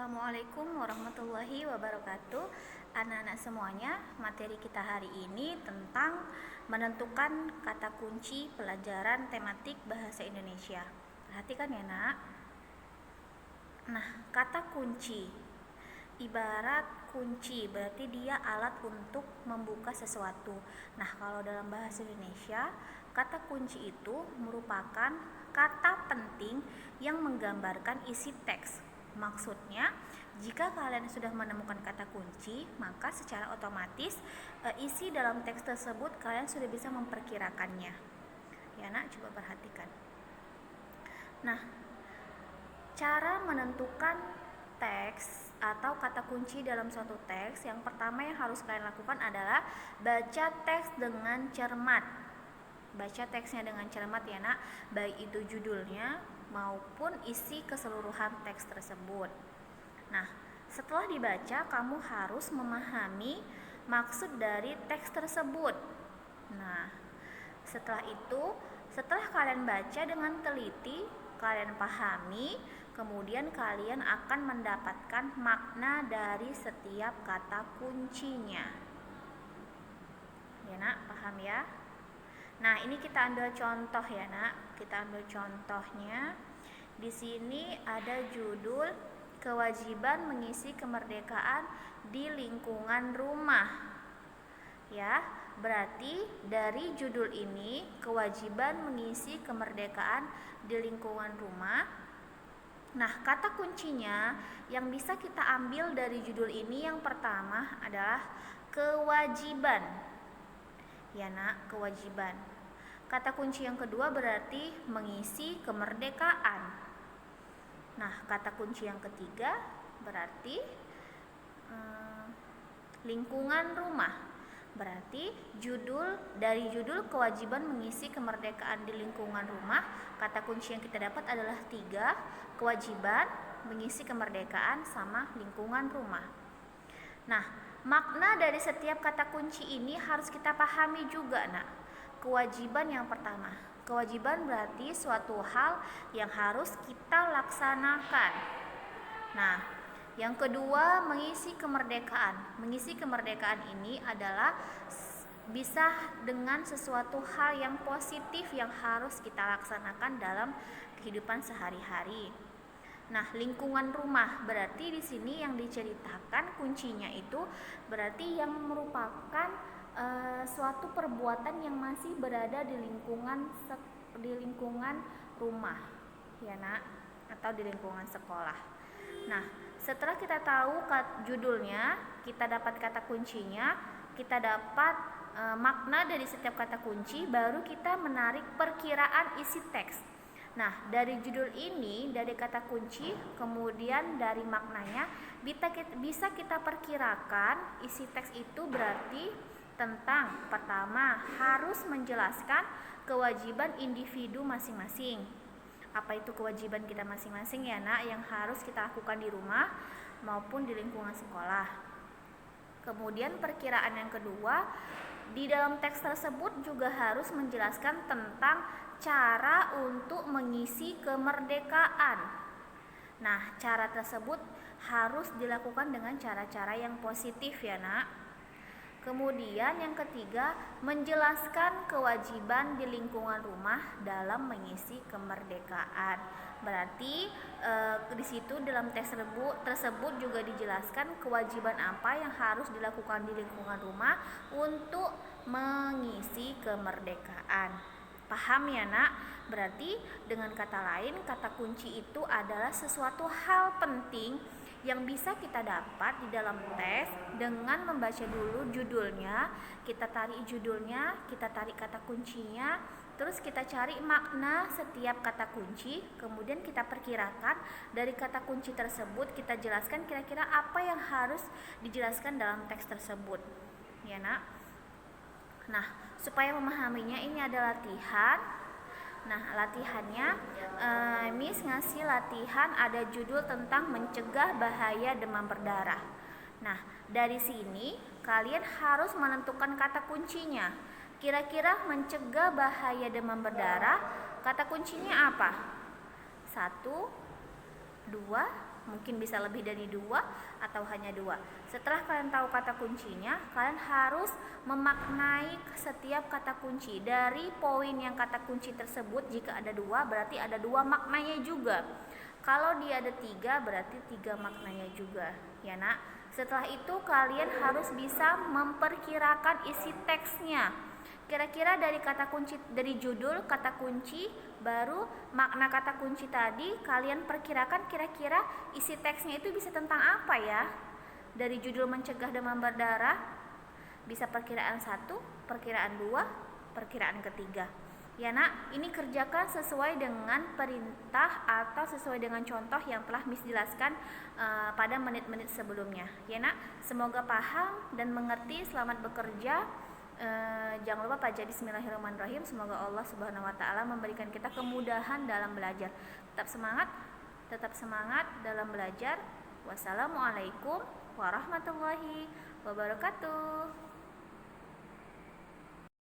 Assalamualaikum warahmatullahi wabarakatuh. Anak-anak semuanya, materi kita hari ini tentang menentukan kata kunci pelajaran tematik bahasa Indonesia. Perhatikan ya nak. Nah, kata kunci ibarat kunci, berarti dia alat untuk membuka sesuatu. Nah, kalau dalam bahasa Indonesia, kata kunci itu merupakan kata penting yang menggambarkan isi teks. Maksudnya, jika kalian sudah menemukan kata kunci, maka secara otomatis isi dalam teks tersebut kalian sudah bisa memperkirakannya. Ya nak, coba perhatikan. Nah, cara menentukan teks atau kata kunci dalam suatu teks, yang pertama yang harus kalian lakukan adalah baca teks dengan cermat. Baca teksnya dengan cermat ya nak, baik itu judulnya maupun isi keseluruhan teks tersebut. Nah, setelah dibaca kamu harus memahami maksud dari teks tersebut. Nah, setelah kalian baca dengan teliti, kalian pahami, kemudian kalian akan mendapatkan makna dari setiap kata kuncinya. Ya nak, paham ya? Nah, ini kita ambil contoh ya nak. Kita ambil contohnya. Di sini ada judul kewajiban mengisi kemerdekaan di lingkungan rumah. Ya, berarti dari judul ini kewajiban mengisi kemerdekaan di lingkungan rumah. Nah, kata kuncinya yang bisa kita ambil dari judul ini yang pertama adalah kewajiban. Ya nak, kewajiban. Kata kunci yang kedua berarti mengisi kemerdekaan. Nah, kata kunci yang ketiga berarti lingkungan rumah. Berarti dari judul kewajiban mengisi kemerdekaan di lingkungan rumah, kata kunci yang kita dapat adalah 3, kewajiban, mengisi kemerdekaan, sama lingkungan rumah. Nah, makna dari setiap kata kunci ini harus kita pahami juga nak. Kewajiban yang pertama, kewajiban berarti suatu hal yang harus kita laksanakan. Nah, yang kedua, mengisi kemerdekaan. Mengisi kemerdekaan ini adalah bisa dengan sesuatu hal yang positif yang harus kita laksanakan dalam kehidupan sehari-hari. Nah, lingkungan rumah berarti di sini yang diceritakan kuncinya itu berarti yang merupakan suatu perbuatan yang masih berada di lingkungan rumah, ya nak, atau di lingkungan sekolah. Nah, setelah kita tahu judulnya, kita dapat kata kuncinya, kita dapat makna dari setiap kata kunci, baru kita menarik perkiraan isi teks. Nah, dari judul ini, dari kata kunci, kemudian dari maknanya, bisa kita perkirakan isi teks itu berarti tentang pertama harus menjelaskan kewajiban individu masing-masing. Apa itu kewajiban kita masing-masing ya nak, yang harus kita lakukan di rumah maupun di lingkungan sekolah. Kemudian perkiraan yang kedua, di dalam teks tersebut juga harus menjelaskan tentang cara untuk mengisi kemerdekaan. Nah, cara tersebut harus dilakukan dengan cara-cara yang positif ya nak. Kemudian yang ketiga, menjelaskan kewajiban di lingkungan rumah dalam mengisi kemerdekaan. Berarti di situ dalam teks tersebut juga dijelaskan kewajiban apa yang harus dilakukan di lingkungan rumah untuk mengisi kemerdekaan. Paham ya nak? Berarti dengan kata lain, kata kunci itu adalah sesuatu hal penting yang bisa kita dapat di dalam teks dengan membaca dulu judulnya, kita tarik judulnya, kita tarik kata kuncinya, terus kita cari makna setiap kata kunci, kemudian kita perkirakan dari kata kunci tersebut, kita jelaskan kira-kira apa yang harus dijelaskan dalam teks tersebut. Ya nak? Nah, supaya memahaminya ini ada latihan. Nah, latihannya Miss ngasih latihan ada judul tentang mencegah bahaya demam berdarah. Nah, dari sini kalian harus menentukan kata kuncinya. Kira-kira mencegah bahaya demam berdarah, kata kuncinya apa? 1, 2, mungkin bisa lebih dari 2 atau hanya 2. Setelah kalian tahu kata kuncinya, kalian harus memaknai setiap kata kunci. Dari poin yang kata kunci tersebut, jika ada 2 berarti ada 2 maknanya juga. Kalau dia ada 3 berarti 3 maknanya juga, ya nak. Setelah itu kalian harus bisa memperkirakan isi teksnya. Kira-kira dari kata kunci, dari judul kata kunci, baru makna kata kunci tadi, kalian perkirakan kira-kira isi teksnya itu bisa tentang apa ya. Dari judul mencegah demam berdarah, bisa perkiraan 1, perkiraan 2, perkiraan ketiga. Ya nak, ini kerjakan sesuai dengan perintah atau sesuai dengan contoh yang telah Miss jelaskan pada menit-menit sebelumnya. Ya nak, semoga paham dan mengerti. Selamat bekerja. Jangan lupa baca Bismillahirrahmanirrahim. Semoga Allah Subhanahu wa taala memberikan kita kemudahan dalam belajar. Tetap semangat dalam belajar. Wassalamualaikum warahmatullahi wabarakatuh.